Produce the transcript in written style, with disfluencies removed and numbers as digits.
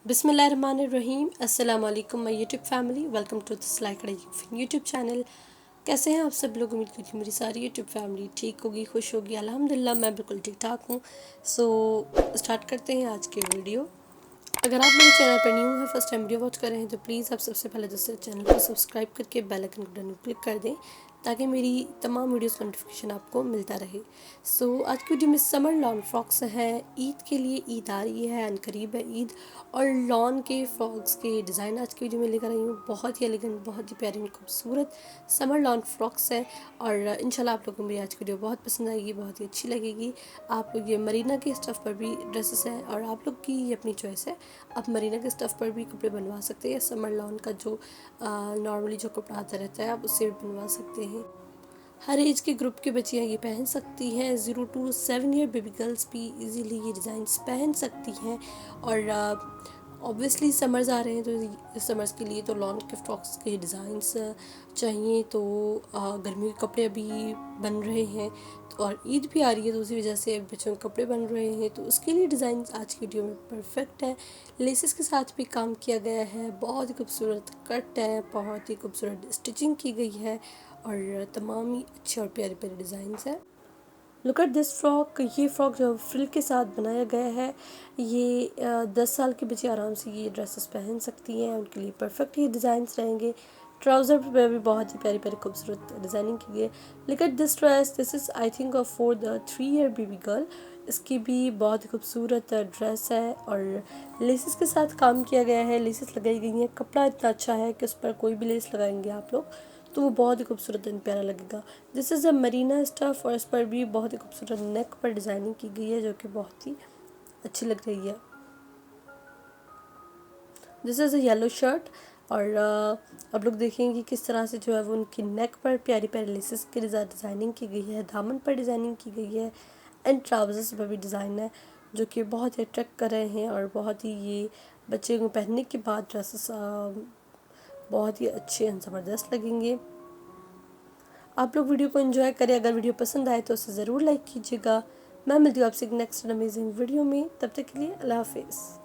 बिस्मिल्लाहिर्रहमानिर्रहीम। अस्सलाम वालेकुम my YouTube family, welcome to this like YouTube channel. कैसे हैं आप सब लोग? उम्मीद करती हूँ मेरी सारी यूट्यूब फैमिली ठीक होगी, खुश होगी। अल्हम्दुलिल्लाह मैं बिल्कुल ठीक ठाक हूँ। सो स्टार्ट करते हैं आज के वीडियो। अगर आप मेरे चैनल पर न्यू है, फर्स्ट टाइम वीडियो वॉच कर रहे हैं, तो प्लीज़ आप सबसे पहले दोस्तों चैनल को सब्सक्राइब करके बेल आइकन को डन क्लिक कर दें, ताकि मेरी तमाम वीडियोस का नोटिफिकेशन आपको मिलता रहे। सो आज की वीडियो में समर लॉन फ्रॉक्स हैं। ईद के लिए ईद आ रही है एंड करीब है ईद, और लॉन के फ्रॉक्स के डिज़ाइन आज की वीडियो में लेकर आई हूँ। बहुत ही एलिगेंट, बहुत ही प्यारी और खूबसूरत समर लॉन फ्रॉक्स है, और इंशाल्लाह आप लोगों को मेरी आज की वीडियो बहुत पसंद आएगी, बहुत ही अच्छी लगेगी। आप लोग ये मरीना के स्टफ़ पर भी ड्रेसेस हैं, और आप लोग की ये अपनी चॉइस है। आप मरीना के स्टफ़ पर भी कपड़े बनवा सकते हैं, या समर लॉन का जो नॉर्मली जो कपड़ा आता रहता है आप उससे भी बनवा सकते हैं। हर एज के ग्रुप की बच्चियाँ ये पहन सकती हैं। 0 to 7 ईयर बेबी गर्ल्स भी इजीली ये डिज़ाइंस पहन सकती हैं। और ऑब्वियसली समर्स आ रहे हैं, तो समर्स के लिए तो लॉन के फ्रॉक्स के डिज़ाइंस चाहिए। तो गर्मियों के कपड़े अभी बन रहे हैं, तो और ईद भी आ रही है, तो उसी वजह से बच्चों के कपड़े बन रहे हैं, तो उसके लिए डिज़ाइन आज की वीडियो में परफेक्ट है। लेसेस के साथ भी काम किया गया है, बहुत ही खूबसूरत कट है, बहुत ही खूबसूरत स्टिचिंग की गई है, और तमाम ही अच्छे और प्यारे प्यारे डिज़ाइंस हैं। Look at this frock. ये फ्रॉक जो फ्रिल के साथ बनाया गया है, ये 10 साल के बच्चे आराम से ये ड्रेसेस पहन सकती हैं, उनके लिए परफेक्ट ये डिज़ाइंस रहेंगे। ट्राउज़र पे भी बहुत ही प्यारी प्यारी खूबसूरत डिज़ाइनिंग की गई है। Look at this dress, this is I think for the 3 year baby girl. इसकी भी बहुत ही खूबसूरत ड्रेस है, और लेसेस के साथ काम किया गया है, लेसेस लगाई गई हैं। कपड़ा इतना अच्छा है कि उस पर कोई भी लेस लगाएंगे आप लोग तो वो बहुत ही खूबसूरत एंड प्यारा लगेगा। This is a Marina stuff, और इस पर भी बहुत ही खूबसूरत नेक पर डिज़ाइनिंग की गई है, जो कि बहुत ही अच्छी लग रही है। This is a yellow shirt, और आप लोग देखेंगे कि किस तरह से जो है वो उनकी नेक पर प्यारी प्यारी लेसेस की डिज़ाइनिंग की गई है, दामन पर डिज़ाइनिंग की गई है, एंड ट्राउजर्स पर भी डिज़ाइन है, जो कि बहुत ही अट्रैक्ट कर रहे हैं, और बहुत ही ये बच्चे को पहनने के बाद ड्रेसेस बहुत ही अच्छे एंड ज़बरदस्त लगेंगे। आप लोग वीडियो को एंजॉय करें। अगर वीडियो पसंद आए तो उसे ज़रूर लाइक कीजिएगा। मैं मिलती हूँ आपसे नेक्स्ट अमेजिंग वीडियो में, तब तक के लिए अल्लाह हाफिज़।